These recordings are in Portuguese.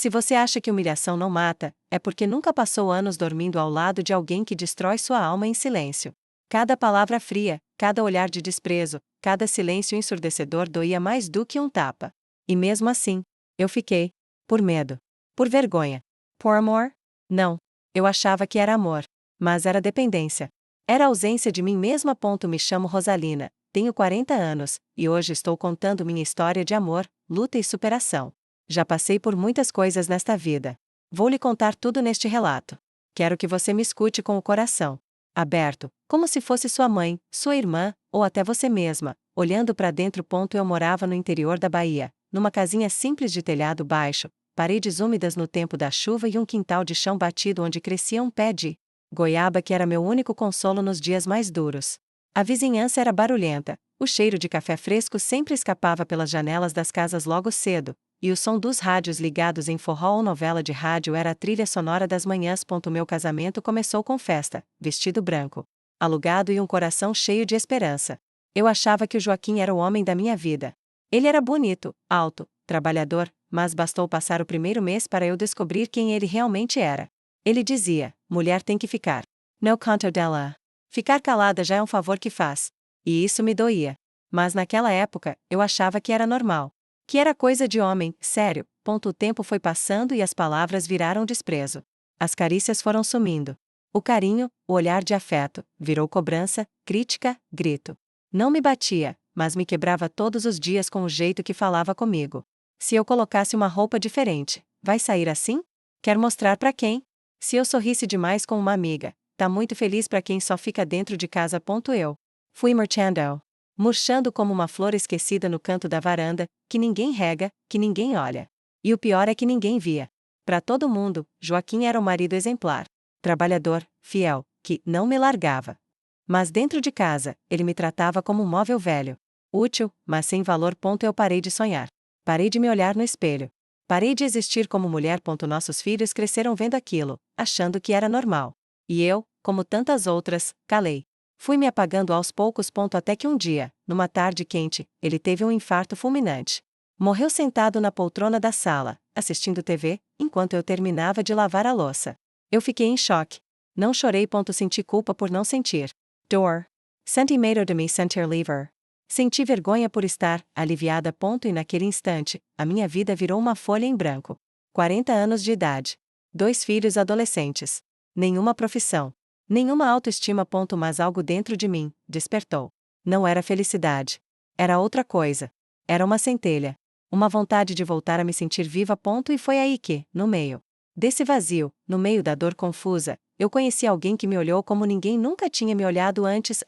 Se você acha que humilhação não mata, é porque nunca passou anos dormindo ao lado de alguém que destrói sua alma em silêncio. Cada palavra fria, cada olhar de desprezo, cada silêncio ensurdecedor doía mais do que um tapa. E mesmo assim, eu fiquei. Por medo. Por vergonha. Por amor? Não. Eu achava que era amor. Mas era dependência. Era a ausência de mim mesma. Me chamo Rosalina, tenho 40 anos, e hoje estou contando minha história de amor, luta e superação. Já passei por muitas coisas nesta vida. Vou lhe contar tudo neste relato. Quero que você me escute com o coração aberto, como se fosse sua mãe, sua irmã, ou até você mesma, olhando para dentro. Eu morava no interior da Bahia, numa casinha simples de telhado baixo, paredes úmidas no tempo da chuva e um quintal de chão batido onde crescia um pé de goiaba que era meu único consolo nos dias mais duros. A vizinhança era barulhenta, o cheiro de café fresco sempre escapava pelas janelas das casas logo cedo, e o som dos rádios ligados em forró ou novela de rádio era a trilha sonora das manhãs. Meu casamento começou com festa, vestido branco, alugado e um coração cheio de esperança. Eu achava que o Joaquim era o homem da minha vida. Ele era bonito, alto, trabalhador, mas bastou passar o primeiro mês para eu descobrir quem ele realmente era. Ele dizia: mulher tem que ficar. No conto dela. Ficar calada já é um favor que faz. E isso me doía. Mas naquela época, eu achava que era normal. Que era coisa de homem, sério. O tempo foi passando e as palavras viraram desprezo. As carícias foram sumindo. O carinho, o olhar de afeto, virou cobrança, crítica, grito. Não me batia, mas me quebrava todos os dias com o jeito que falava comigo. Se eu colocasse uma roupa diferente, vai sair assim? Quer mostrar pra quem? Se eu sorrisse demais com uma amiga, tá muito feliz pra quem só fica dentro de casa. Eu fui murchando como uma flor esquecida no canto da varanda, que ninguém rega, que ninguém olha. E o pior é que ninguém via. Para todo mundo, Joaquim era um marido exemplar. Trabalhador, fiel, que não me largava. Mas dentro de casa, ele me tratava como um móvel velho. Útil, mas sem valor. Eu parei de sonhar. Parei de me olhar no espelho. Parei de existir como mulher. Nossos filhos cresceram vendo aquilo, achando que era normal. E eu, como tantas outras, calei. Fui me apagando aos poucos. Até que um dia, numa tarde quente, ele teve um infarto fulminante. Morreu sentado na poltrona da sala, assistindo TV, enquanto eu terminava de lavar a louça. Eu fiquei em choque. Não chorei. Senti culpa por não sentir dor. Senti medo de me sentir livre. Senti vergonha por estar aliviada. E naquele instante, a minha vida virou uma folha em branco. 40 anos de idade. 2 filhos adolescentes. Nenhuma profissão. Nenhuma autoestima. Mas algo dentro de mim despertou. Não era felicidade. Era outra coisa. Era uma centelha. Uma vontade de voltar a me sentir viva. E foi aí que, no meio desse vazio, no meio da dor confusa, eu conheci alguém que me olhou como ninguém nunca tinha me olhado antes.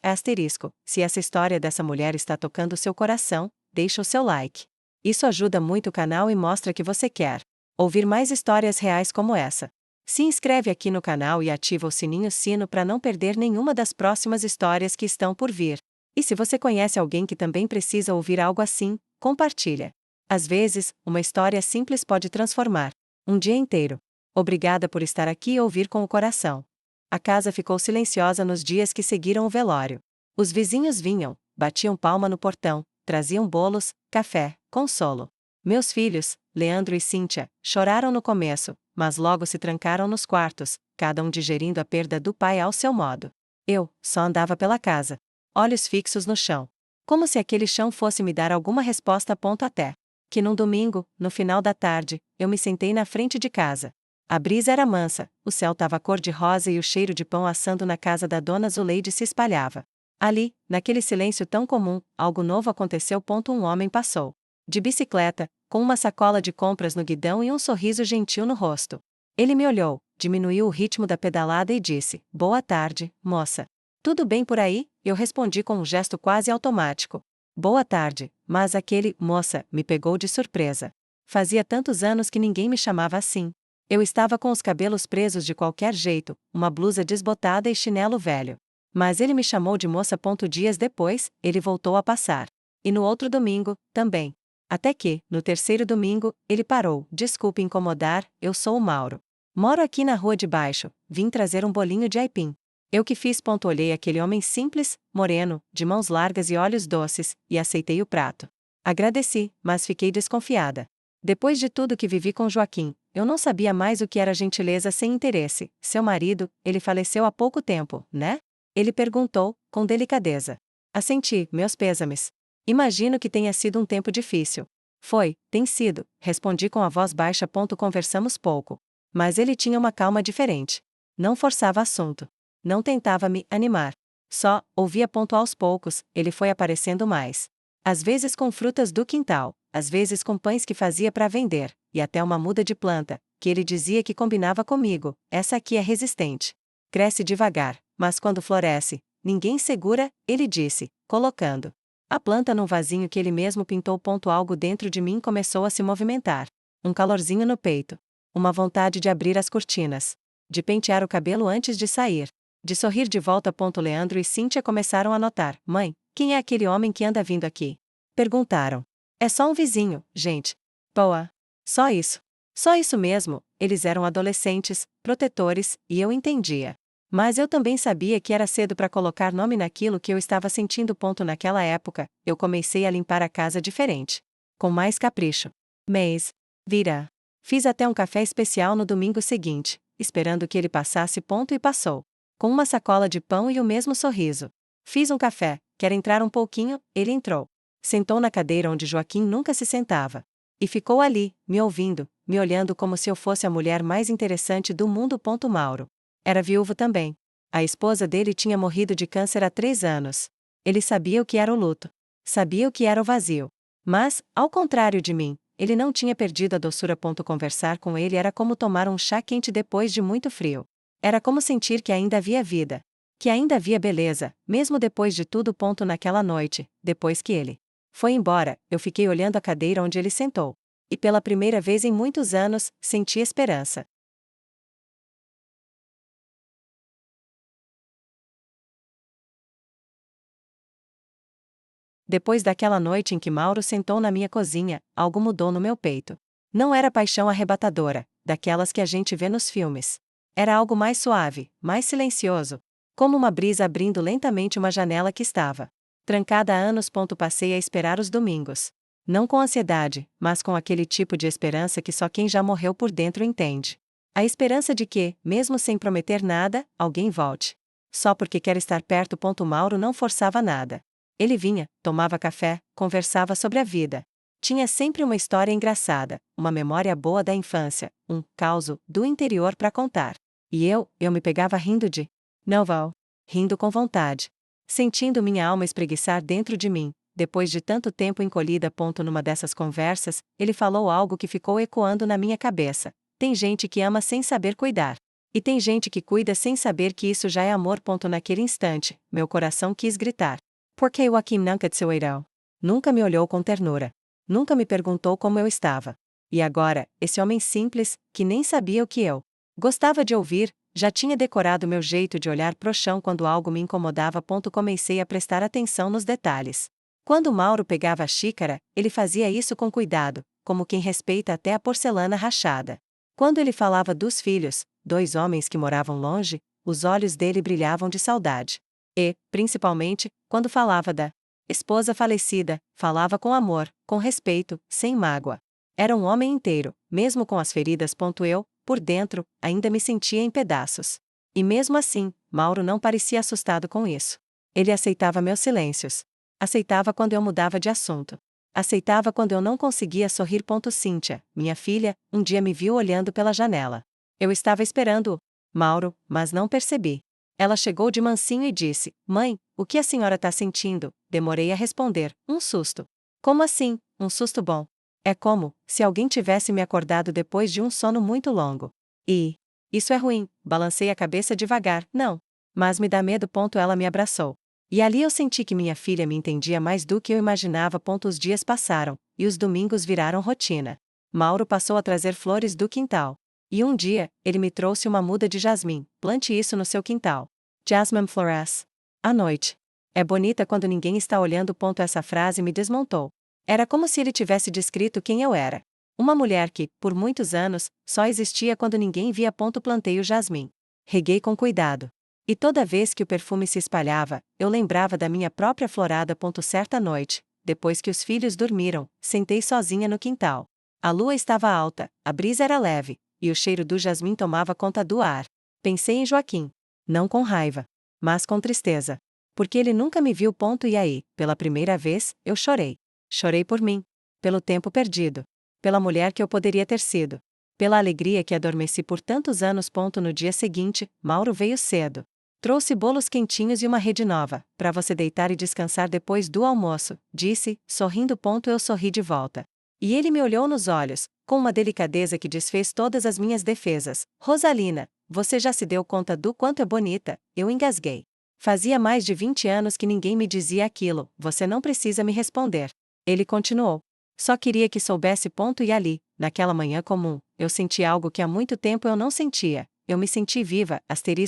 Se essa história dessa mulher está tocando seu coração, deixa o seu like. Isso ajuda muito o canal e mostra que você quer ouvir mais histórias reais como essa. Se inscreve aqui no canal e ativa o sino para não perder nenhuma das próximas histórias que estão por vir. E se você conhece alguém que também precisa ouvir algo assim, compartilha. Às vezes, uma história simples pode transformar um dia inteiro. Obrigada por estar aqui e ouvir com o coração. A casa ficou silenciosa nos dias que seguiram o velório. Os vizinhos vinham, batiam palma no portão, traziam bolos, café, consolo. Meus filhos, Leandro e Cíntia, choraram no começo, mas logo se trancaram nos quartos, cada um digerindo a perda do pai ao seu modo. Eu só andava pela casa, olhos fixos no chão. Como se aquele chão fosse me dar alguma resposta. Até que num domingo, no final da tarde, eu me sentei na frente de casa. A brisa era mansa, o céu tava cor-de-rosa e o cheiro de pão assando na casa da dona Zuleide se espalhava. Ali, naquele silêncio tão comum, algo novo aconteceu. Um homem passou. De bicicleta, com uma sacola de compras no guidão e um sorriso gentil no rosto. Ele me olhou, diminuiu o ritmo da pedalada e disse: "Boa tarde, moça. Tudo bem por aí?" Eu respondi com um gesto quase automático. "Boa tarde", mas aquele "moça" me pegou de surpresa. Fazia tantos anos que ninguém me chamava assim. Eu estava com os cabelos presos de qualquer jeito, uma blusa desbotada e chinelo velho. Mas ele me chamou de moça. Dias depois, ele voltou a passar. E no outro domingo, também. Até que, no terceiro domingo, ele parou. "Desculpe incomodar, eu sou o Mauro. Moro aqui na rua de baixo, vim trazer um bolinho de aipim." Eu que fiz. Olhei aquele homem simples, moreno, de mãos largas e olhos doces, e aceitei o prato. Agradeci, mas fiquei desconfiada. Depois de tudo que vivi com Joaquim, eu não sabia mais o que era gentileza sem interesse. Seu marido, ele faleceu há pouco tempo, né? Ele perguntou, com delicadeza. Assenti, meus pêsames. Imagino que tenha sido um tempo difícil. Foi, tem sido, respondi com a voz baixa. Conversamos pouco. Mas ele tinha uma calma diferente. Não forçava assunto. Não tentava me animar. Só, ouvia. Aos poucos, ele foi aparecendo mais. Às vezes com frutas do quintal, às vezes com pães que fazia para vender, e até uma muda de planta, que ele dizia que combinava comigo. Essa aqui é resistente. Cresce devagar, mas quando floresce, ninguém segura, ele disse, colocando a planta num vasinho que ele mesmo pintou. Algo dentro de mim começou a se movimentar. Um calorzinho no peito. Uma vontade de abrir as cortinas. De pentear o cabelo antes de sair. De sorrir de volta. Leandro e Cíntia começaram a notar. Mãe, quem é aquele homem que anda vindo aqui? Perguntaram. É só um vizinho, gente. Boa. Só isso. Só isso mesmo. Eles eram adolescentes, protetores, e eu entendia. Mas eu também sabia que era cedo para colocar nome naquilo que eu estava sentindo. Naquela época, eu comecei a limpar a casa diferente. Com mais capricho. Mas, vira. Fiz até um café especial no domingo seguinte, esperando que ele passasse. E passou. Com uma sacola de pão e o mesmo sorriso. Fiz um café, quer entrar um pouquinho? Ele entrou. Sentou na cadeira onde Joaquim nunca se sentava. E ficou ali, me ouvindo, me olhando como se eu fosse a mulher mais interessante do mundo. Mauro era viúvo também. A esposa dele tinha morrido de câncer há 3 anos. Ele sabia o que era o luto. Sabia o que era o vazio. Mas, ao contrário de mim, ele não tinha perdido a doçura. Conversar com ele era como tomar um chá quente depois de muito frio. Era como sentir que ainda havia vida. Que ainda havia beleza, mesmo depois de tudo. Naquela noite, depois que ele foi embora, eu fiquei olhando a cadeira onde ele sentou. E pela primeira vez em muitos anos, senti esperança. Depois daquela noite em que Mauro sentou na minha cozinha, algo mudou no meu peito. Não era paixão arrebatadora, daquelas que a gente vê nos filmes. Era algo mais suave, mais silencioso. Como uma brisa abrindo lentamente uma janela que estava trancada há anos. Passei a esperar os domingos. Não com ansiedade, mas com aquele tipo de esperança que só quem já morreu por dentro entende. A esperança de que, mesmo sem prometer nada, alguém volte. Só porque quer estar perto. Mauro não forçava nada. Ele vinha, tomava café, conversava sobre a vida. Tinha sempre uma história engraçada, uma memória boa da infância, um causo do interior para contar. E eu me pegava rindo de Noval. Rindo com vontade. Sentindo minha alma espreguiçar dentro de mim, depois de tanto tempo encolhida. Numa dessas conversas, ele falou algo que ficou ecoando na minha cabeça. Tem gente que ama sem saber cuidar. E tem gente que cuida sem saber que isso já é amor. Naquele instante, meu coração quis gritar. Porque Joaquim nunca tsueirão. Nunca me olhou com ternura. Nunca me perguntou como eu estava. E agora, esse homem simples, que nem sabia o que eu gostava de ouvir, já tinha decorado meu jeito de olhar pro chão quando algo me incomodava. Comecei a prestar atenção nos detalhes. Quando Mauro pegava a xícara, ele fazia isso com cuidado, como quem respeita até a porcelana rachada. Quando ele falava dos filhos, 2 homens que moravam longe, os olhos dele brilhavam de saudade. E, principalmente, quando falava da esposa falecida, falava com amor, com respeito, sem mágoa. Era um homem inteiro, mesmo com as feridas. Eu, por dentro, ainda me sentia em pedaços. E mesmo assim, Mauro não parecia assustado com isso. Ele aceitava meus silêncios. Aceitava quando eu mudava de assunto. Aceitava quando eu não conseguia sorrir. Cíntia, minha filha, um dia me viu olhando pela janela. Eu estava esperando Mauro, mas não percebi. Ela chegou de mansinho e disse: Mãe, o que a senhora está sentindo? Demorei a responder: um susto. Como assim, um susto bom? É como se alguém tivesse me acordado depois de um sono muito longo. E isso é ruim. Balancei a cabeça devagar: não. Mas me dá medo. Ela me abraçou. E ali eu senti que minha filha me entendia mais do que eu imaginava. Os dias passaram, e os domingos viraram rotina. Mauro passou a trazer flores do quintal. E um dia, ele me trouxe uma muda de jasmim. Plante isso no seu quintal. Jasmine floresce à noite. É bonita quando ninguém está olhando. Essa frase me desmontou. Era como se ele tivesse descrito quem eu era. Uma mulher que, por muitos anos, só existia quando ninguém via. Plantei o jasmim. Reguei com cuidado. E toda vez que o perfume se espalhava, eu lembrava da minha própria florada. Certa noite, depois que os filhos dormiram, sentei sozinha no quintal. A lua estava alta, a brisa era leve, e o cheiro do jasmim tomava conta do ar. Pensei em Joaquim. Não com raiva, mas com tristeza. Porque ele nunca me viu. E aí, pela primeira vez, eu chorei. Chorei por mim. Pelo tempo perdido. Pela mulher que eu poderia ter sido. Pela alegria que adormeci por tantos anos. No dia seguinte, Mauro veio cedo. Trouxe bolos quentinhos e uma rede nova, para você deitar e descansar depois do almoço, disse, sorrindo. Eu sorri de volta. E ele me olhou nos olhos, com uma delicadeza que desfez todas as minhas defesas. Rosalina, você já se deu conta do quanto é bonita? Eu engasguei. Fazia mais de 20 anos que ninguém me dizia aquilo, você não precisa me responder. Ele continuou. Só queria que soubesse. E ali, naquela manhã comum, eu senti algo que há muito tempo eu não sentia. Eu me senti viva.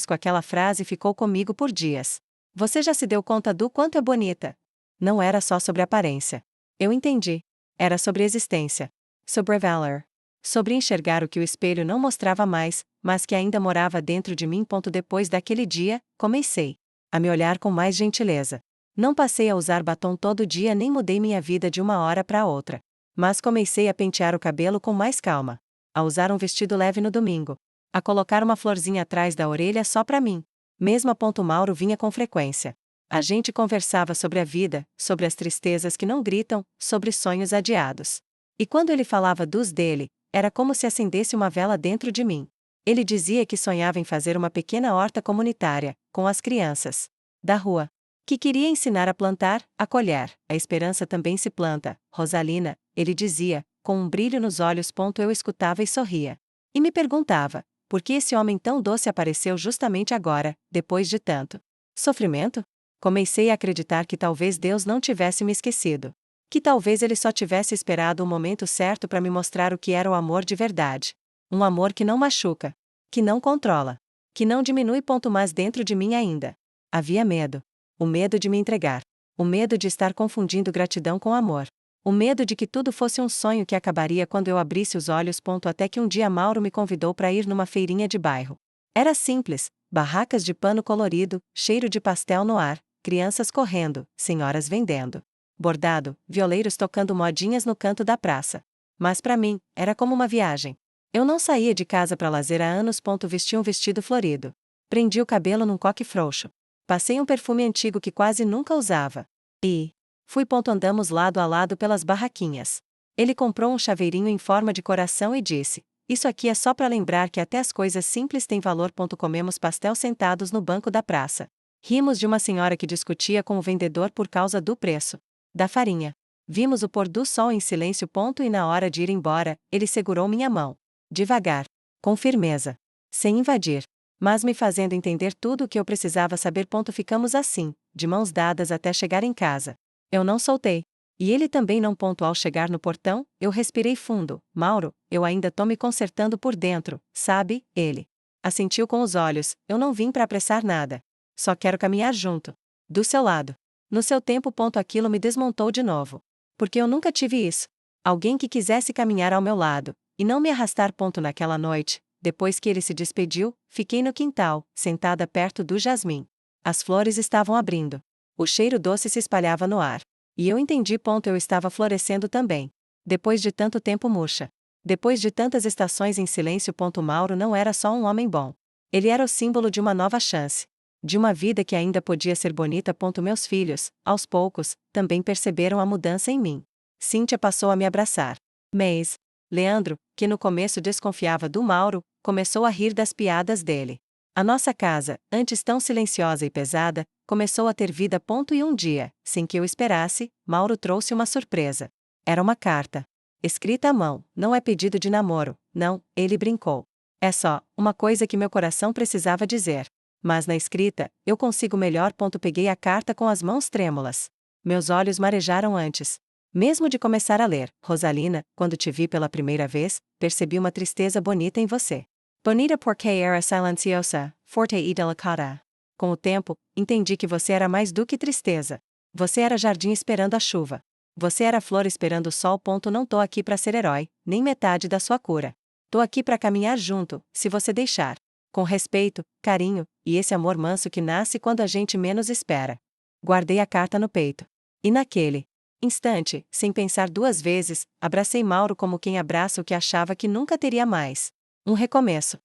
Aquela frase ficou comigo por dias. Você já se deu conta do quanto é bonita? Não era só sobre aparência. Eu entendi. Era sobre existência. Sobre valor. Sobre enxergar o que o espelho não mostrava mais, mas que ainda morava dentro de mim. Depois daquele dia, comecei a me olhar com mais gentileza. Não passei a usar batom todo dia nem mudei minha vida de uma hora para outra. Mas comecei a pentear o cabelo com mais calma. A usar um vestido leve no domingo. A colocar uma florzinha atrás da orelha só pra mim. Mesmo. Mauro vinha com frequência. A gente conversava sobre a vida, sobre as tristezas que não gritam, sobre sonhos adiados. E quando ele falava dos dele, era como se acendesse uma vela dentro de mim. Ele dizia que sonhava em fazer uma pequena horta comunitária, com as crianças da rua. Que queria ensinar a plantar, a colher. A esperança também se planta, Rosalina, ele dizia, com um brilho nos olhos. Eu escutava e sorria. E me perguntava, por que esse homem tão doce apareceu justamente agora, depois de tanto sofrimento? Comecei a acreditar que talvez Deus não tivesse me esquecido. Que talvez ele só tivesse esperado o momento certo para me mostrar o que era o amor de verdade. Um amor que não machuca. Que não controla. Que não diminui. Mas dentro de mim ainda havia medo. O medo de me entregar. O medo de estar confundindo gratidão com amor. O medo de que tudo fosse um sonho que acabaria quando eu abrisse os olhos. Até que um dia Mauro me convidou para ir numa feirinha de bairro. Era simples, barracas de pano colorido, cheiro de pastel no ar, crianças correndo, senhoras vendendo bordado, violeiros tocando modinhas no canto da praça. Mas para mim, era como uma viagem. Eu não saía de casa para lazer há anos. Vesti um vestido florido. Prendi o cabelo num coque frouxo. Passei um perfume antigo que quase nunca usava. E fui. Andamos lado a lado pelas barraquinhas. Ele comprou um chaveirinho em forma de coração e disse: isso aqui é só para lembrar que até as coisas simples têm valor. Comemos pastel sentados no banco da praça. Rimos de uma senhora que discutia com o vendedor por causa do preço da farinha. Vimos o pôr do sol em silêncio. E na hora de ir embora, ele segurou minha mão. Devagar. Com firmeza. Sem invadir. Mas me fazendo entender tudo o que eu precisava saber. Ficamos assim, de mãos dadas até chegar em casa. Eu não soltei. E ele também não. Ao chegar no portão, eu respirei fundo. Mauro, eu ainda tô me consertando por dentro, sabe? Ele assentiu com os olhos. Eu não vim para apressar nada. Só quero caminhar junto. Do seu lado. No seu tempo. Aquilo me desmontou de novo. Porque eu nunca tive isso. Alguém que quisesse caminhar ao meu lado, e não me arrastar. Naquela noite, depois que ele se despediu, fiquei no quintal, sentada perto do jasmim. As flores estavam abrindo. O cheiro doce se espalhava no ar. E eu entendi. Eu estava florescendo também. Depois de tanto tempo murcha. Depois de tantas estações em silêncio. Mauro não era só um homem bom. Ele era o símbolo de uma nova chance. De uma vida que ainda podia ser bonita. Meus filhos, aos poucos, também perceberam a mudança em mim. Cíntia passou a me abraçar. Mas Leandro, que no começo desconfiava do Mauro, começou a rir das piadas dele. A nossa casa, antes tão silenciosa e pesada, começou a ter vida. E um dia, sem que eu esperasse, Mauro trouxe uma surpresa. Era uma carta. Escrita à mão, não é pedido de namoro, não, ele brincou. É só uma coisa que meu coração precisava dizer. Mas na escrita, eu consigo melhor. Peguei a carta com as mãos trêmulas. Meus olhos marejaram antes mesmo de começar a ler. Rosalina, quando te vi pela primeira vez, percebi uma tristeza bonita em você. Bonita porque era silenciosa, forte e delicada. Com o tempo, entendi que você era mais do que tristeza. Você era jardim esperando a chuva. Você era flor esperando o sol. Não tô aqui pra ser herói, nem metade da sua cura. Tô aqui pra caminhar junto, se você deixar. Com respeito, carinho, e esse amor manso que nasce quando a gente menos espera. Guardei a carta no peito. E naquele instante, sem pensar duas vezes, abracei Mauro como quem abraça o que achava que nunca teria mais. Um recomeço.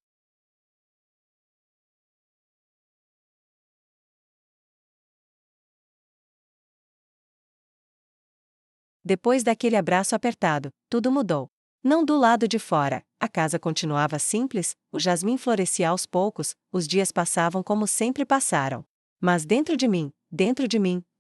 Depois daquele abraço apertado, tudo mudou. Não do lado de fora, a casa continuava simples, o jasmim florescia aos poucos, os dias passavam como sempre passaram. Mas dentro de mim,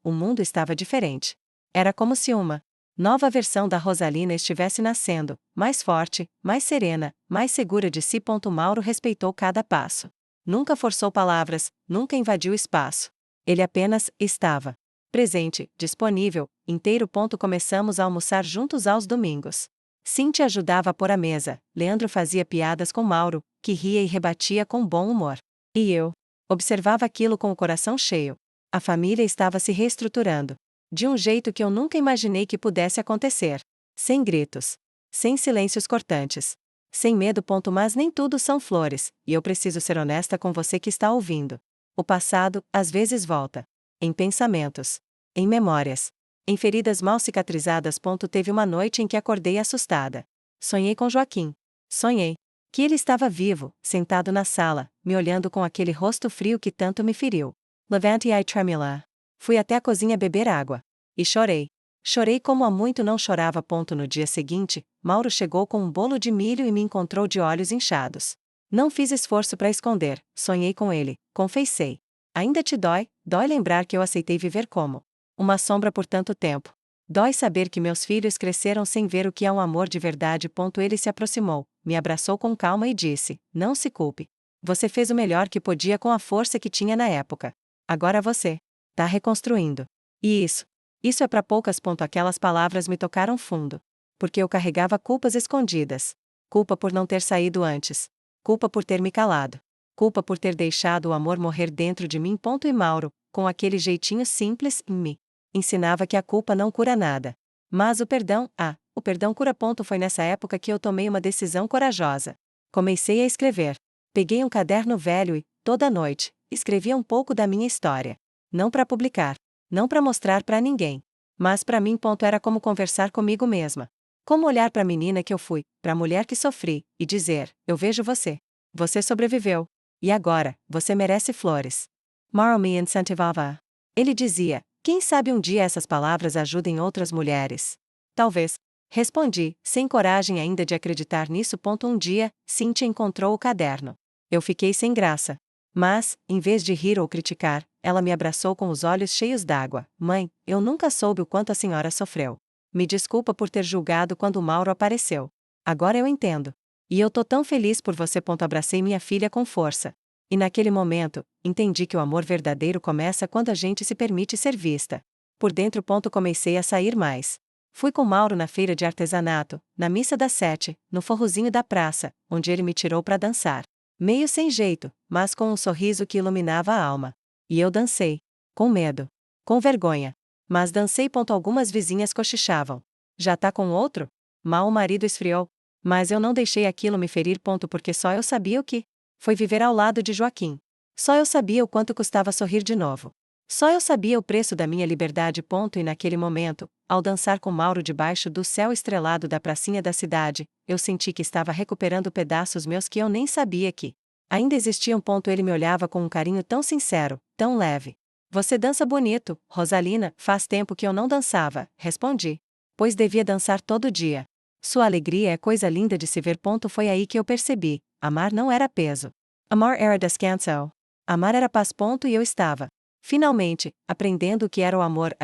o mundo estava diferente. Era como se uma nova versão da Rosalina estivesse nascendo, mais forte, mais serena, mais segura de si. Mauro respeitou cada passo. Nunca forçou palavras, nunca invadiu espaço. Ele apenas estava presente, disponível, inteiro. Começamos a almoçar juntos aos domingos. Cíntia ajudava a pôr a mesa, Leandro fazia piadas com Mauro, que ria e rebatia com bom humor. E eu observava aquilo com o coração cheio. A família estava se reestruturando. De um jeito que eu nunca imaginei que pudesse acontecer. Sem gritos. Sem silêncios cortantes. Sem medo. Mas nem tudo são flores, e eu preciso ser honesta com você que está ouvindo. O passado, às vezes volta. Em pensamentos. Em memórias. Em feridas mal cicatrizadas. Teve uma noite em que acordei assustada. Sonhei com Joaquim. Sonhei que ele estava vivo, sentado na sala, me olhando com aquele rosto frio que tanto me feriu. Levante e tremula. Fui até a cozinha beber água. E chorei. Chorei como há muito não chorava. No dia seguinte, Mauro chegou com um bolo de milho e me encontrou de olhos inchados. Não fiz esforço para esconder, sonhei com ele, confessei. Ainda te dói? Dói lembrar que eu aceitei viver como uma sombra por tanto tempo. Dói saber que meus filhos cresceram sem ver o que é um amor de verdade. Ele se aproximou, me abraçou com calma e disse: não se culpe. Você fez o melhor que podia com a força que tinha na época. Agora você tá reconstruindo. E isso é para poucas. Aquelas palavras me tocaram fundo. Porque eu carregava culpas escondidas. Culpa por não ter saído antes. Culpa por ter me calado. Culpa por ter deixado o amor morrer dentro de mim. E Mauro, com aquele jeitinho simples, me ensinava que a culpa não cura nada. Mas o perdão cura. Foi nessa época que eu tomei uma decisão corajosa. Comecei a escrever. Peguei um caderno velho e, toda noite, escrevia um pouco da minha história. Não para publicar. Não para mostrar para ninguém. Mas para mim. Era como conversar comigo mesma. Como olhar para a menina que eu fui, para a mulher que sofri, e dizer: eu vejo você. Você sobreviveu. E agora, você merece flores. Mauro me incentivava. Ele dizia: quem sabe um dia essas palavras ajudem outras mulheres. Talvez. Respondi, sem coragem ainda de acreditar nisso. Um dia, Cíntia encontrou o caderno. Eu fiquei sem graça. Mas, em vez de rir ou criticar, ela me abraçou com os olhos cheios d'água. Mãe, eu nunca soube o quanto a senhora sofreu. Me desculpa por ter julgado quando o Mauro apareceu. Agora eu entendo. E eu tô tão feliz por você. Abracei minha filha com força. E naquele momento, entendi que o amor verdadeiro começa quando a gente se permite ser vista. Por dentro. Comecei a sair mais. Fui com Mauro na feira de artesanato, na missa das 7, no forrozinho da praça, onde ele me tirou para dançar. Meio sem jeito, mas com um sorriso que iluminava a alma. E eu dancei. Com medo. Com vergonha. Mas dancei. Algumas vizinhas cochichavam. Já tá com outro? Mal o marido esfriou. Mas eu não deixei aquilo me ferir. Porque só eu sabia o que foi viver ao lado de Joaquim. Só eu sabia o quanto custava sorrir de novo. Só eu sabia o preço da minha liberdade. E naquele momento, ao dançar com Mauro debaixo do céu estrelado da pracinha da cidade, eu senti que estava recuperando pedaços meus que eu nem sabia que ainda existiam. Ele me olhava com um carinho tão sincero, tão leve. Você dança bonito, Rosalina. Faz tempo que eu não dançava, respondi. Pois devia dançar todo dia. Sua alegria é coisa linda de se ver. Foi aí que eu percebi: amar não era peso. Amar era descanso. Amar era paz. E eu estava finalmente aprendendo o que era o amor.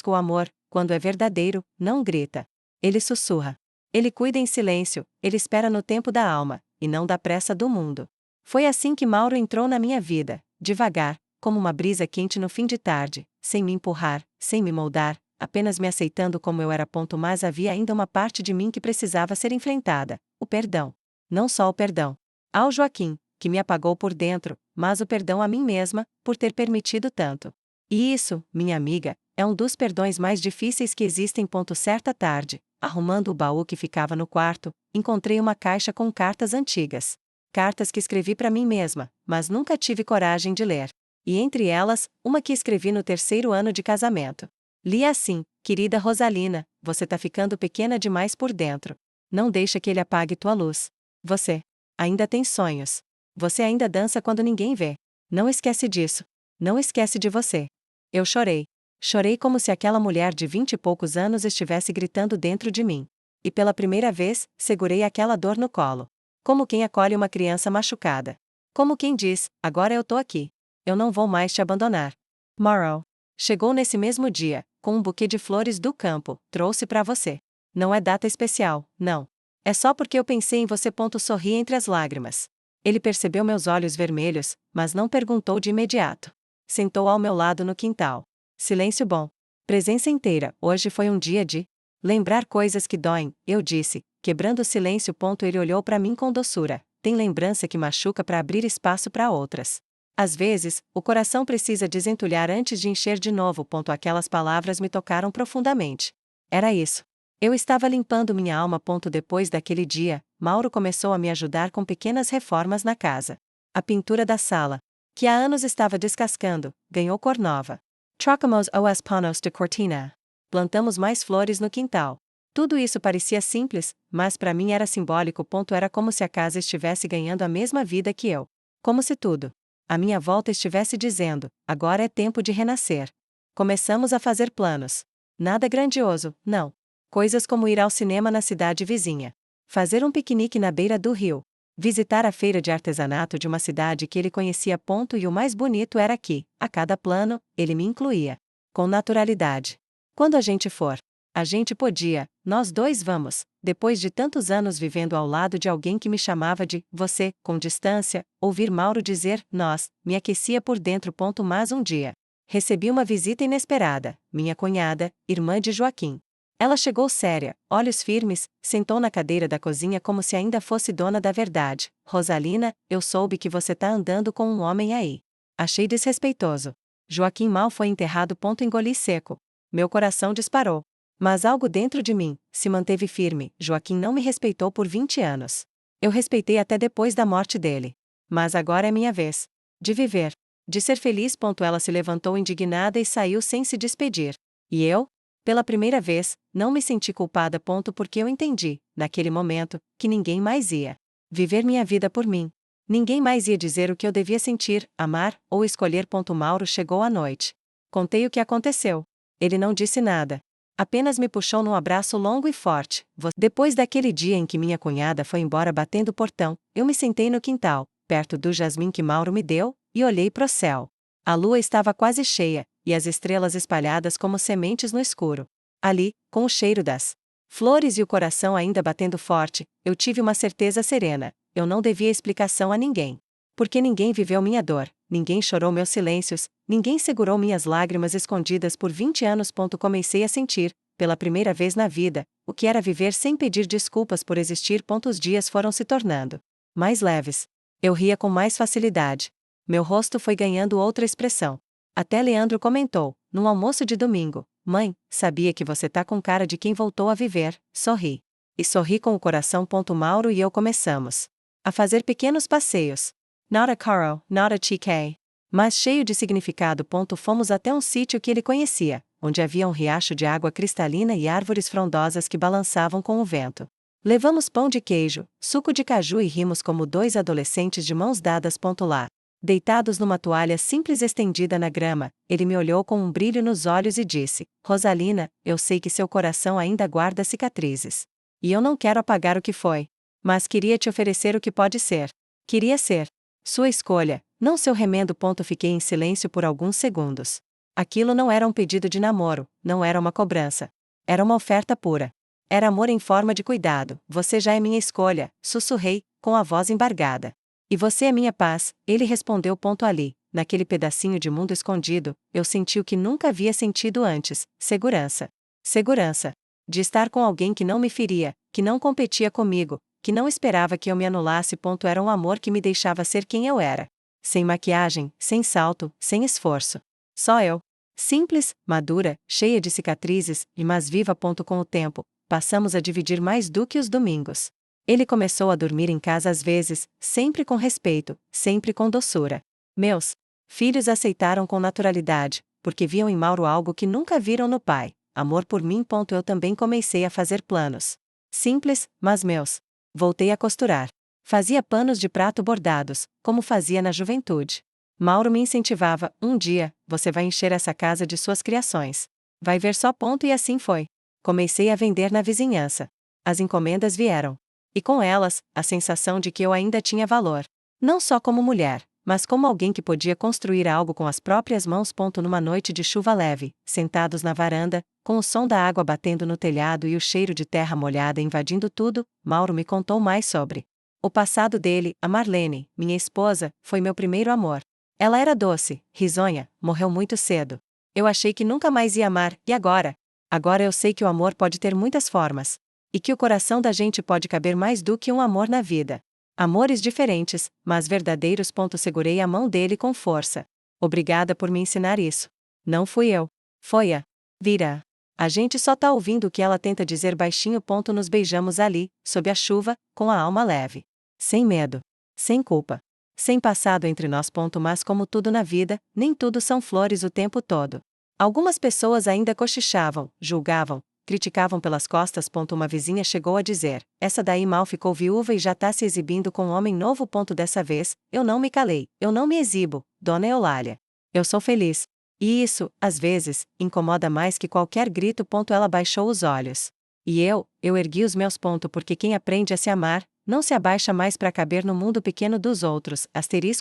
O amor, quando é verdadeiro, não grita. Ele sussurra. Ele cuida em silêncio, ele espera no tempo da alma, e não da pressa do mundo. Foi assim que Mauro entrou na minha vida, devagar, como uma brisa quente no fim de tarde, sem me empurrar, sem me moldar, apenas me aceitando como eu era. Mas havia ainda uma parte de mim que precisava ser enfrentada: o perdão. Não só o perdão ao Joaquim, que me apagou por dentro, mas o perdão a mim mesma, por ter permitido tanto. E isso, minha amiga, é um dos perdões mais difíceis que existem. Certa tarde, arrumando o baú que ficava no quarto, encontrei uma caixa com cartas antigas. Cartas que escrevi para mim mesma, mas nunca tive coragem de ler. E entre elas, uma que escrevi no terceiro ano de casamento. Lia assim: querida Rosalina, você tá ficando pequena demais por dentro. Não deixa que ele apague tua luz. Você ainda tem sonhos. Você ainda dança quando ninguém vê. Não esquece disso. Não esquece de você. Eu chorei. Chorei como se aquela mulher de 20 e poucos anos estivesse gritando dentro de mim. E pela primeira vez, segurei aquela dor no colo. Como quem acolhe uma criança machucada. Como quem diz: agora eu tô aqui. Eu não vou mais te abandonar. Morrow. Chegou nesse mesmo dia, com um buquê de flores do campo, trouxe pra você. Não é data especial, não. É só porque eu pensei em você. Sorri entre as lágrimas. Ele percebeu meus olhos vermelhos, mas não perguntou de imediato. Sentou ao meu lado no quintal. Silêncio bom. Presença inteira. Hoje foi um dia de lembrar coisas que doem, eu disse, quebrando o silêncio. Ele olhou para mim com doçura. Tem lembrança que machuca para abrir espaço para outras. Às vezes, o coração precisa desentulhar antes de encher de novo. Aquelas palavras me tocaram profundamente. Era isso. Eu estava limpando minha alma. Depois daquele dia, Mauro começou a me ajudar com pequenas reformas na casa. A pintura da sala, que há anos estava descascando, ganhou cor nova. Trocamos os panos de cortina. Plantamos mais flores no quintal. Tudo isso parecia simples, mas para mim era simbólico. Era como se a casa estivesse ganhando a mesma vida que eu. Como se tudo à minha volta estivesse dizendo: agora é tempo de renascer. Começamos a fazer planos. Nada grandioso, não. Coisas como ir ao cinema na cidade vizinha. Fazer um piquenique na beira do rio. Visitar a feira de artesanato de uma cidade que ele conhecia. E o mais bonito era que, a cada plano, ele me incluía. Com naturalidade. Quando a gente for, a gente podia, nós dois vamos, depois de tantos anos vivendo ao lado de alguém que me chamava de você, com distância, ouvir Mauro dizer nós, me aquecia por dentro. Mas um dia, recebi uma visita inesperada, minha cunhada, irmã de Joaquim. Ela chegou séria, olhos firmes, sentou na cadeira da cozinha como se ainda fosse dona da verdade. Rosalina, eu soube que você tá andando com um homem aí. Achei desrespeitoso. Joaquim mal foi enterrado. Engoli seco. Meu coração disparou. Mas algo dentro de mim se manteve firme. Joaquim não me respeitou por 20 anos. Eu respeitei até depois da morte dele. Mas agora é minha vez. De viver. De ser feliz. Ela se levantou indignada e saiu sem se despedir. E eu? Pela primeira vez, não me senti culpada. Porque eu entendi, naquele momento, que ninguém mais ia viver minha vida por mim. Ninguém mais ia dizer o que eu devia sentir, amar ou escolher. Mauro chegou à noite. Contei o que aconteceu. Ele não disse nada. Apenas me puxou num abraço longo e forte. Depois daquele dia em que minha cunhada foi embora batendo o portão, eu me sentei no quintal, perto do jasmim que Mauro me deu, e olhei pro céu. A lua estava quase cheia, e as estrelas espalhadas como sementes no escuro. Ali, com o cheiro das flores e o coração ainda batendo forte, eu tive uma certeza serena: eu não devia explicação a ninguém. Porque ninguém viveu minha dor, ninguém chorou meus silêncios, ninguém segurou minhas lágrimas escondidas por 20 anos. Comecei a sentir, pela primeira vez na vida, o que era viver sem pedir desculpas por existir. Os dias foram se tornando mais leves. Eu ria com mais facilidade. Meu rosto foi ganhando outra expressão. Até Leandro comentou, num almoço de domingo: mãe, sabia que você tá com cara de quem voltou a viver. Sorri. E sorri com o coração. Mauro e eu começamos a fazer pequenos passeios. Not a Carol, not a TK. Mas cheio de significado. Fomos até um sítio que ele conhecia, onde havia um riacho de água cristalina e árvores frondosas que balançavam com o vento. Levamos pão de queijo, suco de caju e rimos como dois adolescentes de mãos dadas. Lá, deitados numa toalha simples estendida na grama, ele me olhou com um brilho nos olhos e disse: Rosalina, eu sei que seu coração ainda guarda cicatrizes. E eu não quero apagar o que foi. Mas queria te oferecer o que pode ser. Queria ser sua escolha, não seu remendo. Fiquei em silêncio por alguns segundos. Aquilo não era um pedido de namoro, não era uma cobrança. Era uma oferta pura. Era amor em forma de cuidado. Você já é minha escolha, sussurrei, com a voz embargada. E você é minha paz, ele respondeu. Ali, naquele pedacinho de mundo escondido, eu senti o que nunca havia sentido antes: segurança. Segurança. De estar com alguém que não me feria, que não competia comigo, que não esperava que eu me anulasse. Era um amor que me deixava ser quem eu era. Sem maquiagem, sem salto, sem esforço. Só eu. Simples, madura, cheia de cicatrizes, mas viva. Com o tempo, passamos a dividir mais do que os domingos. Ele começou a dormir em casa às vezes, sempre com respeito, sempre com doçura. Meus filhos aceitaram com naturalidade, porque viam em Mauro algo que nunca viram no pai, amor por mim. Eu também comecei a fazer planos. Simples, mas meus. Voltei a costurar. Fazia panos de prato bordados, como fazia na juventude. Mauro me incentivava: um dia, você vai encher essa casa de suas criações. Vai ver só. E assim foi. Comecei a vender na vizinhança. As encomendas vieram. E com elas, a sensação de que eu ainda tinha valor. Não só como mulher, mas como alguém que podia construir algo com as próprias mãos. Numa noite de chuva leve, sentados na varanda, com o som da água batendo no telhado e o cheiro de terra molhada invadindo tudo, Mauro me contou mais sobre o passado dele. A Marlene, minha esposa, foi meu primeiro amor. Ela era doce, risonha, morreu muito cedo. Eu achei que nunca mais ia amar, e agora? Agora eu sei que o amor pode ter muitas formas. E que o coração da gente pode caber mais do que um amor na vida. Amores diferentes, mas verdadeiros. Segurei a mão dele com força. Obrigada por me ensinar isso. Não fui eu. Foi a Vira. A gente só tá ouvindo o que ela tenta dizer baixinho. Nos beijamos ali, sob a chuva, com a alma leve. Sem medo. Sem culpa. Sem passado entre nós. Mas como tudo na vida, nem tudo são flores o tempo todo. Algumas pessoas ainda cochichavam, julgavam, criticavam pelas costas. Uma vizinha chegou a dizer: essa daí mal ficou viúva e já tá se exibindo com um homem novo. Dessa vez, eu não me calei, eu não me exibo, dona Eulália. Eu sou feliz. E isso, às vezes, incomoda mais que qualquer grito. Ela baixou os olhos. E eu ergui os meus. Porque quem aprende a se amar, não se abaixa mais para caber no mundo pequeno dos outros.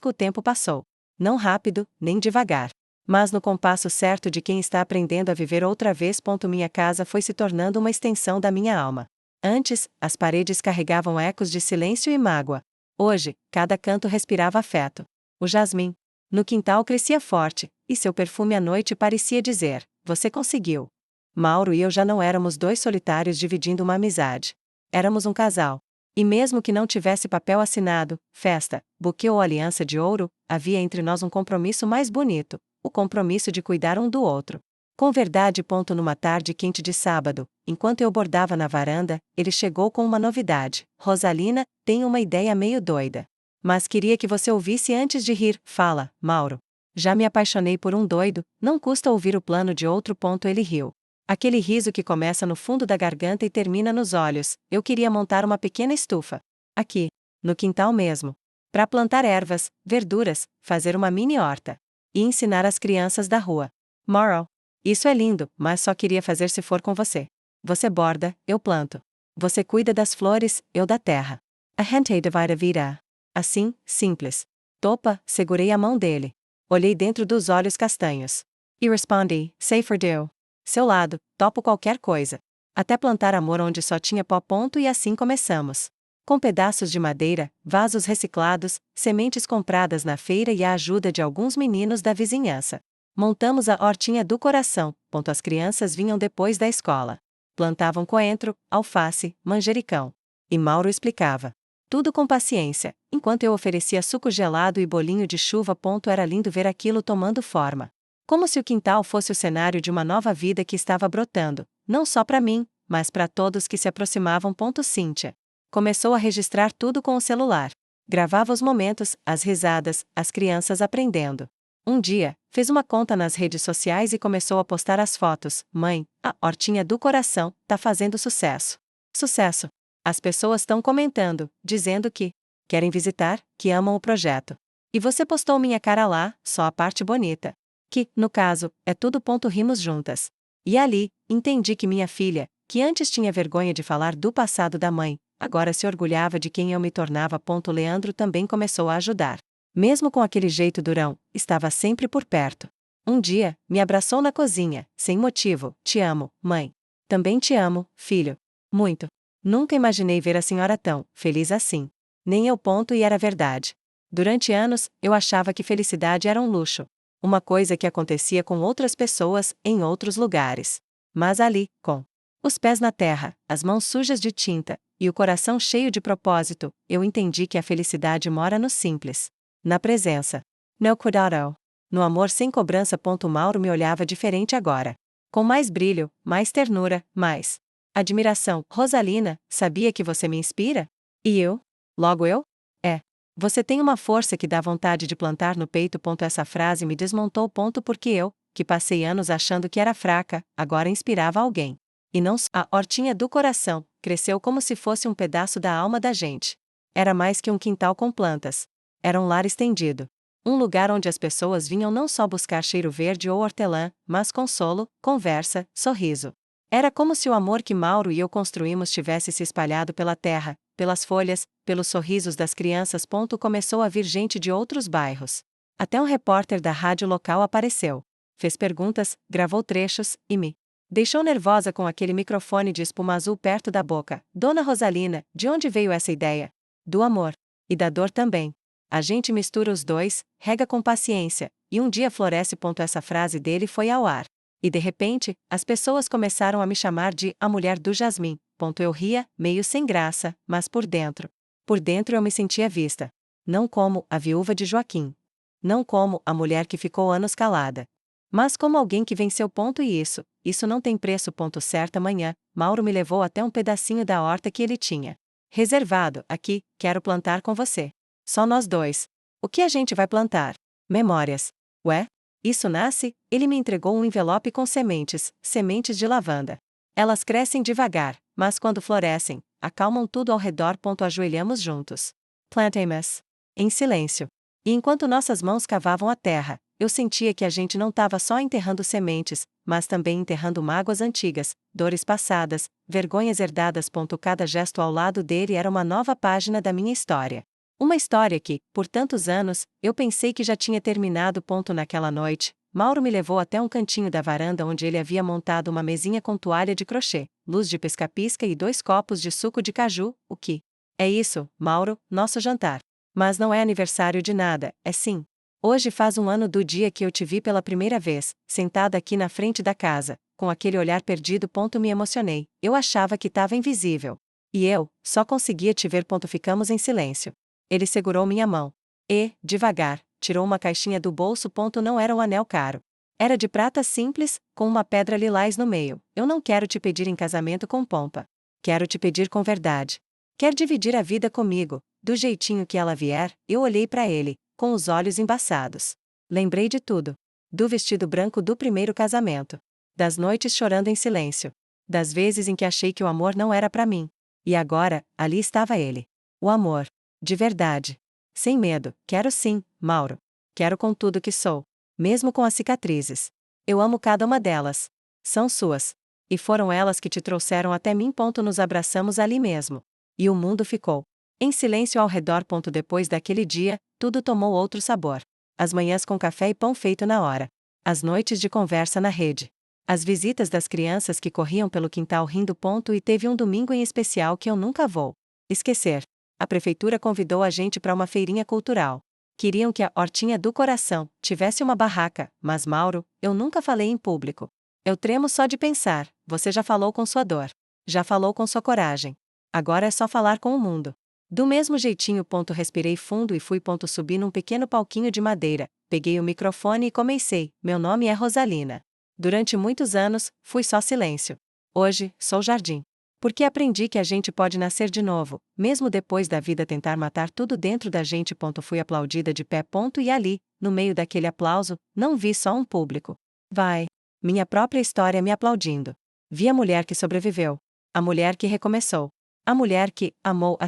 O tempo passou. Não rápido, nem devagar. Mas no compasso certo de quem está aprendendo a viver outra vez. Minha casa foi se tornando uma extensão da minha alma. Antes, as paredes carregavam ecos de silêncio e mágoa. Hoje, cada canto respirava afeto. O jasmim no quintal crescia forte, e seu perfume à noite parecia dizer: você conseguiu. Mauro e eu já não éramos dois solitários dividindo uma amizade. Éramos um casal. E mesmo que não tivesse papel assinado, festa, buquê ou aliança de ouro, havia entre nós um compromisso mais bonito: o compromisso de cuidar um do outro. Com verdade. Numa tarde quente de sábado, enquanto eu bordava na varanda, ele chegou com uma novidade: Rosalina, tenho uma ideia meio doida. Mas queria que você ouvisse antes de rir. Fala, Mauro. Já me apaixonei por um doido, não custa ouvir o plano de outro. Ele riu. Aquele riso que começa no fundo da garganta e termina nos olhos. Eu queria montar uma pequena estufa. Aqui. No quintal mesmo. Para plantar ervas, verduras, fazer uma mini horta. E ensinar as crianças da rua. Mauro. Isso é lindo, mas só queria fazer se for com você. Você borda, eu planto. Você cuida das flores, eu da terra. A gente divide a vida. Assim, simples. Topa, segurei a mão dele. Olhei dentro dos olhos castanhos. E respondi: say for do. Seu lado, topo qualquer coisa. Até plantar amor onde só tinha pó. E assim começamos. Com pedaços de madeira, vasos reciclados, sementes compradas na feira e a ajuda de alguns meninos da vizinhança. Montamos a hortinha do coração. As crianças vinham depois da escola. Plantavam coentro, alface, manjericão. E Mauro explicava. Tudo com paciência, enquanto eu oferecia suco gelado e bolinho de chuva. Era lindo ver aquilo tomando forma. Como se o quintal fosse o cenário de uma nova vida que estava brotando, não só para mim, mas para todos que se aproximavam. Cíntia começou a registrar tudo com o celular. Gravava os momentos, as risadas, as crianças aprendendo. Um dia, fez uma conta nas redes sociais e começou a postar as fotos. Mãe, a hortinha do coração tá fazendo sucesso. Sucesso! As pessoas estão comentando, dizendo que querem visitar, que amam o projeto. E você postou minha cara lá, só a parte bonita. Que, no caso, é tudo. Rimos juntas. E ali, entendi que minha filha, que antes tinha vergonha de falar do passado da mãe, agora se orgulhava de quem eu me tornava. Leandro também começou a ajudar. Mesmo com aquele jeito durão, estava sempre por perto. Um dia, me abraçou na cozinha, sem motivo: te amo, mãe. Também te amo, filho. Muito. Nunca imaginei ver a senhora tão feliz assim. Nem eu. E era verdade. Durante anos, eu achava que felicidade era um luxo. Uma coisa que acontecia com outras pessoas, em outros lugares. Mas ali, com os pés na terra, as mãos sujas de tinta, e o coração cheio de propósito, eu entendi que a felicidade mora no simples. Na presença. No cuidado. No amor sem cobrança. Mauro me olhava diferente agora. Com mais brilho, mais ternura, mais admiração. Rosalina, sabia que você me inspira? E eu? Logo eu? É. Você tem uma força que dá vontade de plantar no peito. Essa frase me desmontou. Porque eu que passei anos achando que era fraca, agora inspirava alguém. E não só a hortinha do coração, cresceu como se fosse um pedaço da alma da gente. Era mais que um quintal com plantas. Era um lar estendido. Um lugar onde as pessoas vinham não só buscar cheiro verde ou hortelã, mas consolo, conversa, sorriso. Era como se o amor que Mauro e eu construímos tivesse se espalhado pela terra, pelas folhas, pelos sorrisos das crianças. Começou a vir gente de outros bairros. Até um repórter da rádio local apareceu. Fez perguntas, gravou trechos, e me deixou nervosa com aquele microfone de espuma azul perto da boca. Dona Rosalina, de onde veio essa ideia? Do amor. E da dor também. A gente mistura os dois, rega com paciência, e um dia floresce. Essa frase dele foi ao ar. E de repente, as pessoas começaram a me chamar de a mulher do jasmim. Eu ria, meio sem graça, mas por dentro. Por dentro eu me sentia vista. Não como a viúva de Joaquim. Não como a mulher que ficou anos calada. Mas como alguém que venceu. E isso não tem preço. Certa manhã, Mauro me levou até um pedacinho da horta que ele tinha reservado. Aqui, quero plantar com você. Só nós dois. O que a gente vai plantar? Memórias. Ué? Isso nasce? Ele me entregou um envelope com sementes de lavanda. Elas crescem devagar, mas quando florescem, acalmam tudo ao redor. Ajoelhamos juntos. Plantamos. Em silêncio. E enquanto nossas mãos cavavam a terra, eu sentia que a gente não estava só enterrando sementes, mas também enterrando mágoas antigas, dores passadas, vergonhas herdadas. Cada gesto ao lado dele era uma nova página da minha história. Uma história que, por tantos anos, eu pensei que já tinha terminado. Naquela noite, Mauro me levou até um cantinho da varanda onde ele havia montado uma mesinha com toalha de crochê, luz de pisca-pisca e 2 copos de suco de caju. O que é isso, Mauro? Nosso jantar. Mas não é aniversário de nada, é sim. Hoje faz 1 ano do dia que eu te vi pela primeira vez, sentada aqui na frente da casa, com aquele olhar perdido. Me emocionei, eu achava que estava invisível. E eu, só conseguia te ver. Ficamos em silêncio. Ele segurou minha mão. E, devagar, tirou uma caixinha do bolso. Não era um anel caro. Era de prata simples, com uma pedra lilás no meio. Eu não quero te pedir em casamento com pompa. Quero te pedir com verdade. Quer dividir a vida comigo, do jeitinho que ela vier? Eu olhei para ele, com os olhos embaçados. Lembrei de tudo. Do vestido branco do primeiro casamento. Das noites chorando em silêncio. Das vezes em que achei que o amor não era para mim. E agora, ali estava ele. O amor. De verdade. Sem medo. Quero sim, Mauro. Quero com tudo que sou. Mesmo com as cicatrizes. Eu amo cada uma delas. São suas. E foram elas que te trouxeram até mim. Nos abraçamos ali mesmo. E o mundo ficou em silêncio ao redor. Depois daquele dia, tudo tomou outro sabor. As manhãs com café e pão feito na hora. As noites de conversa na rede. As visitas das crianças que corriam pelo quintal rindo. E teve um domingo em especial que eu nunca vou esquecer. A prefeitura convidou a gente para uma feirinha cultural. Queriam que a hortinha do coração tivesse uma barraca, mas Mauro, eu nunca falei em público. Eu tremo só de pensar. Você já falou com sua dor. Já falou com sua coragem. Agora é só falar com o mundo. Do mesmo jeitinho. Respirei fundo e fui. Subi num pequeno palquinho de madeira, peguei o microfone e comecei. Meu nome é Rosalina. Durante muitos anos, fui só silêncio. Hoje, sou jardim. Porque aprendi que a gente pode nascer de novo, mesmo depois da vida tentar matar tudo dentro da gente. Fui aplaudida de pé. E ali, no meio daquele aplauso, não vi só um público. Minha própria história me aplaudindo. Vi a mulher que sobreviveu. A mulher que recomeçou. A mulher que amou.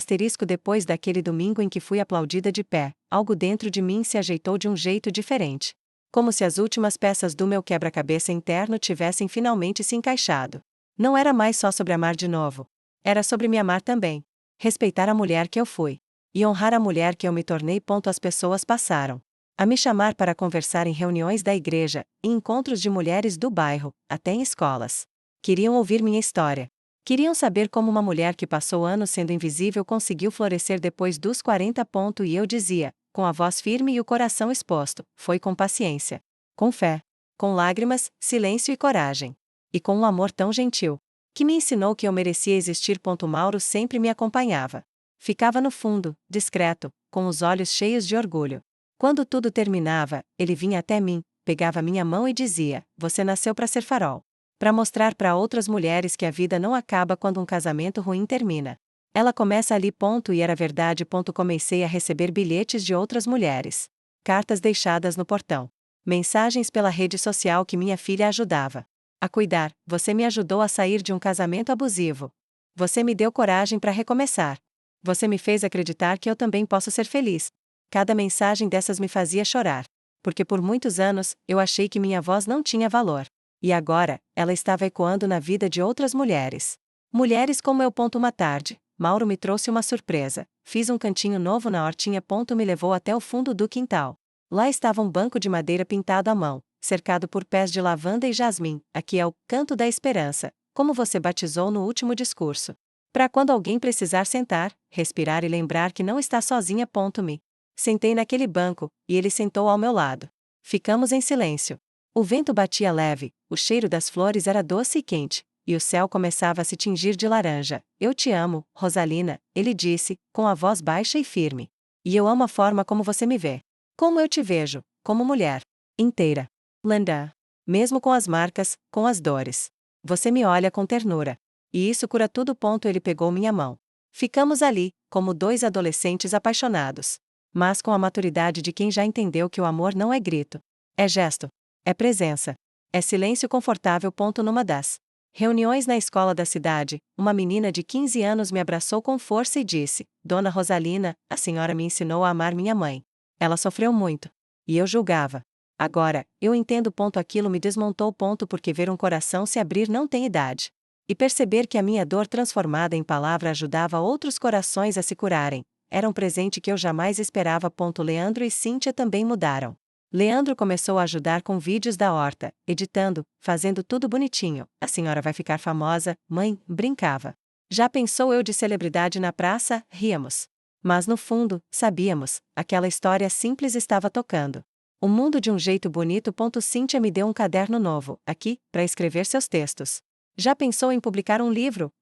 Depois daquele domingo em que fui aplaudida de pé, algo dentro de mim se ajeitou de um jeito diferente. Como se as últimas peças do meu quebra-cabeça interno tivessem finalmente se encaixado. Não era mais só sobre amar de novo. Era sobre me amar também. Respeitar a mulher que eu fui. E honrar a mulher que eu me tornei. As pessoas passaram a me chamar para conversar em reuniões da igreja, em encontros de mulheres do bairro, até em escolas. Queriam ouvir minha história. Queriam saber como uma mulher que passou anos sendo invisível conseguiu florescer depois dos 40. E eu dizia, com a voz firme e o coração exposto, foi com paciência. Com fé. Com lágrimas, silêncio e coragem. E com um amor tão gentil, que me ensinou que eu merecia existir. Mauro sempre me acompanhava. Ficava no fundo, discreto, com os olhos cheios de orgulho. Quando tudo terminava, ele vinha até mim, pegava minha mão e dizia: você nasceu para ser farol. Para mostrar para outras mulheres que a vida não acaba quando um casamento ruim termina. Ela começa ali. E era verdade. Comecei a receber bilhetes de outras mulheres. Cartas deixadas no portão. Mensagens pela rede social que minha filha ajudava a cuidar. Você me ajudou a sair de um casamento abusivo. Você me deu coragem para recomeçar. Você me fez acreditar que eu também posso ser feliz. Cada mensagem dessas me fazia chorar. Porque por muitos anos, eu achei que minha voz não tinha valor. E agora, ela estava ecoando na vida de outras mulheres. Mulheres como eu. Uma tarde, Mauro me trouxe uma surpresa. Fiz um cantinho novo na hortinha. Me levou até o fundo do quintal. Lá estava um banco de madeira pintado à mão, cercado por pés de lavanda e jasmim. Aqui é o Canto da Esperança, como você batizou no último discurso. Para quando alguém precisar sentar, respirar e lembrar que não está sozinha. Me sentei naquele banco, e ele sentou ao meu lado. Ficamos em silêncio. O vento batia leve, o cheiro das flores era doce e quente, e o céu começava a se tingir de laranja. Eu te amo, Rosalina, ele disse, com a voz baixa e firme. E eu amo a forma como você me vê. Como eu te vejo, como mulher. Inteira. Linda. Mesmo com as marcas, com as dores. Você me olha com ternura. E isso cura tudo. Ele pegou minha mão. Ficamos ali, como dois adolescentes apaixonados. Mas com a maturidade de quem já entendeu que o amor não é grito. É gesto. É presença. É silêncio confortável. Numa das reuniões na escola da cidade, uma menina de 15 anos me abraçou com força e disse: Dona Rosalina, a senhora me ensinou a amar minha mãe. Ela sofreu muito. E eu julgava. Agora, eu entendo. Aquilo me desmontou. Porque ver um coração se abrir não tem idade. E perceber que a minha dor transformada em palavra ajudava outros corações a se curarem, era um presente que eu jamais esperava. Leandro e Cíntia também mudaram. Leandro começou a ajudar com vídeos da horta, editando, fazendo tudo bonitinho. A senhora vai ficar famosa, mãe, brincava. Já pensou eu de celebridade na praça? Ríamos. Mas no fundo, sabíamos, aquela história simples estava tocando o mundo de um jeito bonito. Cíntia me deu um caderno novo, aqui, para escrever seus textos. Já pensou em publicar um livro,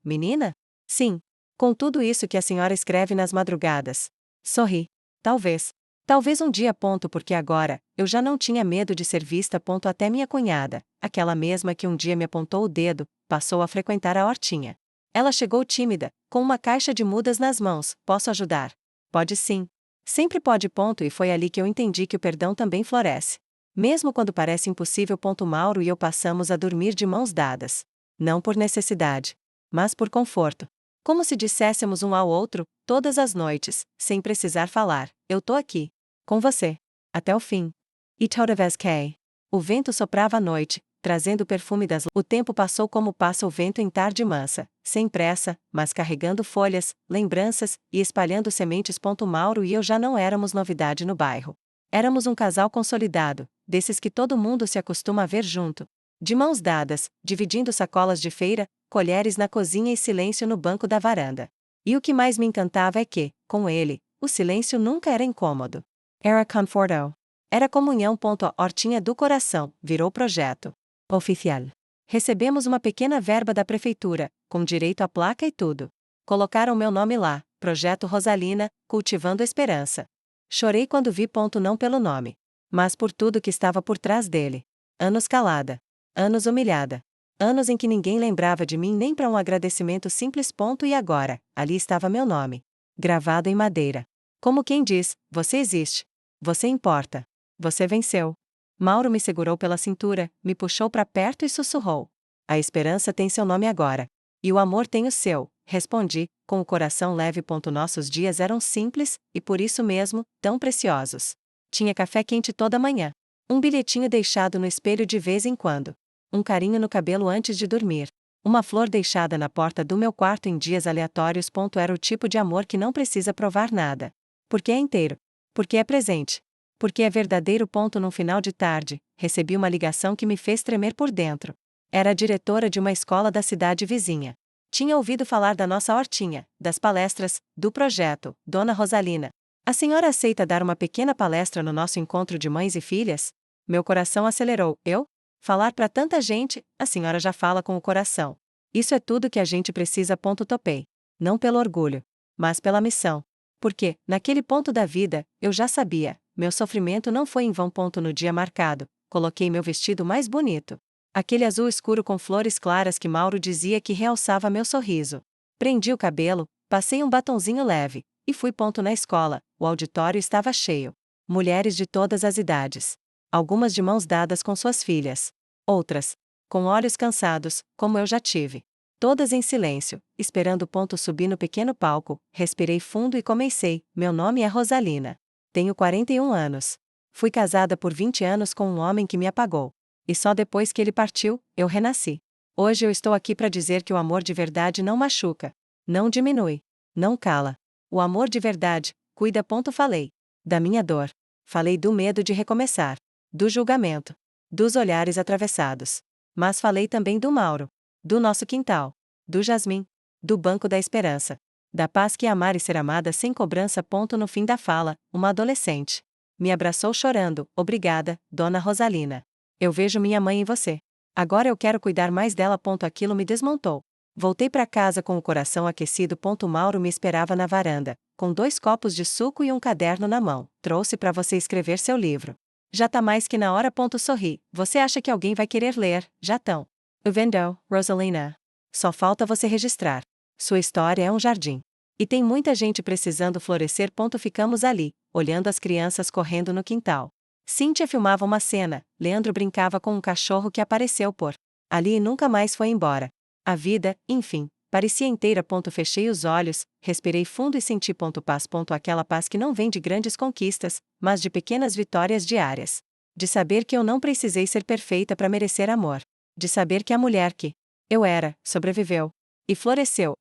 menina? Sim. Com tudo isso que a senhora escreve nas madrugadas. Sorri. Talvez. Talvez um dia. Porque agora, eu já não tinha medo de ser vista. Até minha cunhada, aquela mesma que um dia me apontou o dedo, passou a frequentar a hortinha. Ela chegou tímida, com uma caixa de mudas nas mãos. Posso ajudar? Pode sim. Sempre pode. E foi ali que eu entendi que o perdão também floresce. Mesmo quando parece impossível. Mauro e eu passamos a dormir de mãos dadas. Não por necessidade, mas por conforto. Como se disséssemos um ao outro, todas as noites, sem precisar falar: eu tô aqui. Com você. Até o fim. E toda vez que o vento soprava à noite, trazendo o perfume das. O tempo passou como passa o vento em tarde mansa, sem pressa, mas carregando folhas, lembranças, e espalhando sementes. Mauro e eu já não éramos novidade no bairro. Éramos um casal consolidado, desses que todo mundo se acostuma a ver junto. De mãos dadas, dividindo sacolas de feira, colheres na cozinha e silêncio no banco da varanda. E o que mais me encantava é que, com ele, o silêncio nunca era incômodo. Era conforto. Era comunhão. A hortinha do coração virou projeto oficial. Recebemos uma pequena verba da prefeitura, com direito à placa e tudo. Colocaram meu nome lá, Projeto Rosalina, Cultivando Esperança. Chorei quando vi. Não pelo nome, mas por tudo que estava por trás dele. Anos calada. Anos humilhada. Anos em que ninguém lembrava de mim nem para um agradecimento simples. E agora, ali estava meu nome. Gravado em madeira. Como quem diz: você existe. Você importa. Você venceu. Mauro me segurou pela cintura, me puxou para perto e sussurrou: a esperança tem seu nome agora. E o amor tem o seu, respondi, com o coração leve. Nossos dias eram simples, e por isso mesmo, tão preciosos. Tinha café quente toda manhã. Um bilhetinho deixado no espelho de vez em quando. Um carinho no cabelo antes de dormir. Uma flor deixada na porta do meu quarto em dias aleatórios. Era o tipo de amor que não precisa provar nada. Porque é inteiro. Porque é presente. Porque é verdadeiro. No final de tarde, recebi uma ligação que me fez tremer por dentro. Era a diretora de uma escola da cidade vizinha. Tinha ouvido falar da nossa hortinha, das palestras, do projeto, Dona Rosalina. A senhora aceita dar uma pequena palestra no nosso encontro de mães e filhas? Meu coração acelerou. Eu? Falar para tanta gente? A senhora já fala com o coração. Isso é tudo que a gente precisa. Topei. Não pelo orgulho, mas pela missão. Porque, naquele ponto da vida, eu já sabia, meu sofrimento não foi em vão. No dia marcado, coloquei meu vestido mais bonito. Aquele azul escuro com flores claras que Mauro dizia que realçava meu sorriso. Prendi o cabelo, passei um batonzinho leve, e fui. Na escola, o auditório estava cheio. Mulheres de todas as idades. Algumas de mãos dadas com suas filhas. Outras, com olhos cansados, como eu já tive. Todas em silêncio, esperando o ponto subir no pequeno palco. Respirei fundo e comecei. Meu nome é Rosalina. Tenho 41 anos. Fui casada por 20 anos com um homem que me apagou. E só depois que ele partiu, eu renasci. Hoje eu estou aqui para dizer que o amor de verdade não machuca. Não diminui. Não cala. O amor de verdade, cuida. Falei. Da minha dor. Falei do medo de recomeçar. Do julgamento. Dos olhares atravessados. Mas falei também do Mauro. Do nosso quintal. Do jasmim. Do banco da esperança. Da paz que é amar e ser amada sem cobrança. No fim da fala, uma adolescente me abraçou chorando. Obrigada, dona Rosalina. Eu vejo minha mãe em você. Agora eu quero cuidar mais dela. Aquilo me desmontou. Voltei para casa com o coração aquecido. Mauro me esperava na varanda, com 2 copos de suco e um caderno na mão. Trouxe para você escrever seu livro. Já tá mais que na hora. Sorri. Você acha que alguém vai querer ler? Já tão. Vendeu, Rosalina. Só falta você registrar. Sua história é um jardim. E tem muita gente precisando florescer. Ficamos ali, olhando as crianças correndo no quintal. Cíntia filmava uma cena, Leandro brincava com um cachorro que apareceu por ali e nunca mais foi embora. A vida, enfim, parecia inteira. Fechei os olhos, respirei fundo e senti paz. Aquela paz que não vem de grandes conquistas, mas de pequenas vitórias diárias. De saber que eu não precisei ser perfeita para merecer amor. De saber que a mulher que eu era, sobreviveu. E floresceu.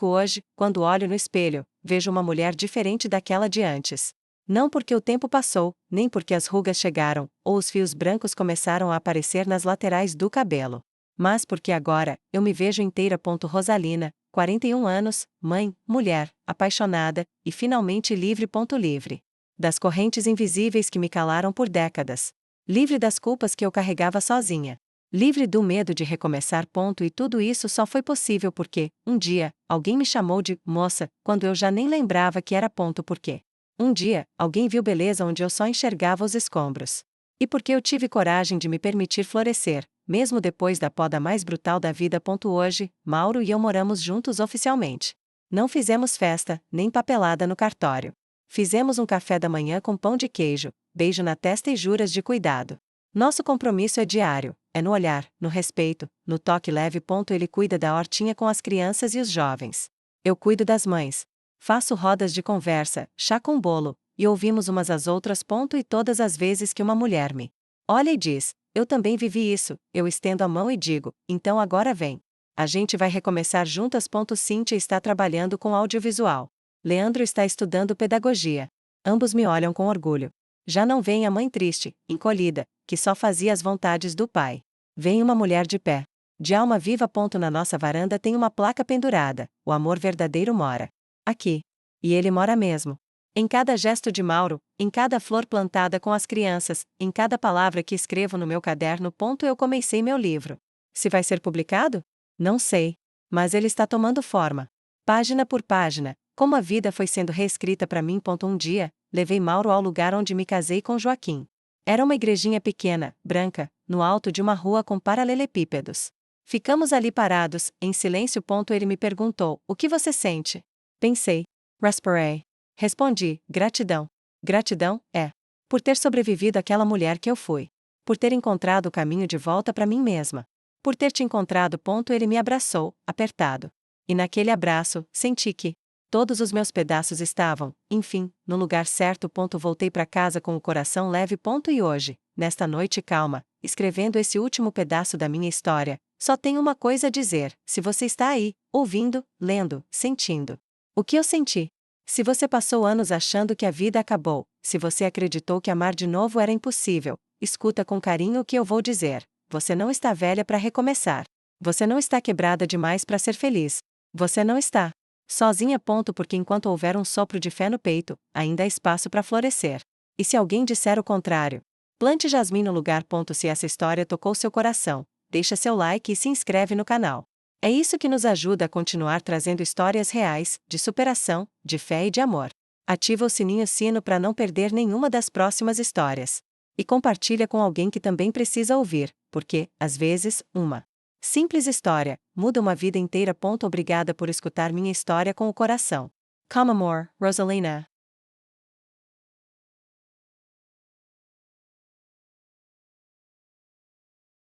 Hoje, quando olho no espelho, vejo uma mulher diferente daquela de antes. Não porque o tempo passou, nem porque as rugas chegaram, ou os fios brancos começaram a aparecer nas laterais do cabelo. Mas porque agora, eu me vejo inteira. Rosalina, 41 anos, mãe, mulher, apaixonada, e finalmente livre. Livre das correntes invisíveis que me calaram por décadas. Livre das culpas que eu carregava sozinha. Livre do medo de recomeçar. E tudo isso só foi possível porque, um dia, alguém me chamou de moça, quando eu já nem lembrava que era. Porque um dia, alguém viu beleza onde eu só enxergava os escombros. E porque eu tive coragem de me permitir florescer, mesmo depois da poda mais brutal da vida. Hoje, Mauro e eu moramos juntos oficialmente. Não fizemos festa, nem papelada no cartório. Fizemos um café da manhã com pão de queijo, beijo na testa e juras de cuidado. Nosso compromisso é diário, é no olhar, no respeito, no toque leve. Ele cuida da hortinha com as crianças e os jovens. Eu cuido das mães. Faço rodas de conversa, chá com bolo, e ouvimos umas às outras. E todas as vezes que uma mulher me olha e diz, eu também vivi isso, eu estendo a mão e digo, então agora vem. A gente vai recomeçar juntas. Cíntia está trabalhando com audiovisual. Leandro está estudando pedagogia. Ambos me olham com orgulho. Já não vem a mãe triste, encolhida, que só fazia as vontades do pai. Vem uma mulher de pé. De alma viva. Na nossa varanda tem uma placa pendurada, o amor verdadeiro mora aqui. E ele mora mesmo. Em cada gesto de Mauro, em cada flor plantada com as crianças, em cada palavra que escrevo no meu caderno. Eu comecei meu livro. Se vai ser publicado? Não sei. Mas ele está tomando forma. Página por página, como a vida foi sendo reescrita para mim. Um dia, levei Mauro ao lugar onde me casei com Joaquim. Era uma igrejinha pequena, branca, no alto de uma rua com paralelepípedos. Ficamos ali parados, em silêncio. Ele me perguntou, o que você sente? Pensei. Respirei. Respondi, gratidão. Gratidão, é. Por ter sobrevivido àquela mulher que eu fui. Por ter encontrado o caminho de volta para mim mesma. Por ter te encontrado. Ele me abraçou, apertado. E naquele abraço, senti que todos os meus pedaços estavam, enfim, no lugar certo. Voltei para casa com o coração leve. E hoje, nesta noite calma, escrevendo esse último pedaço da minha história, só tenho uma coisa a dizer: se você está aí, ouvindo, lendo, sentindo o que eu senti. Se você passou anos achando que a vida acabou, se você acreditou que amar de novo era impossível, escuta com carinho o que eu vou dizer. Você não está velha para recomeçar. Você não está quebrada demais para ser feliz. Você não está sozinha. Porque enquanto houver um sopro de fé no peito, ainda há espaço para florescer. E se alguém disser o contrário, plante jasmim no lugar. Se essa história tocou seu coração, deixa seu like e se inscreve no canal. É isso que nos ajuda a continuar trazendo histórias reais, de superação, de fé e de amor. Ativa o sino para não perder nenhuma das próximas histórias. E compartilha com alguém que também precisa ouvir, porque, às vezes, uma simples história muda uma vida inteira. Obrigada por escutar minha história com o coração. Come amor, Rosalina.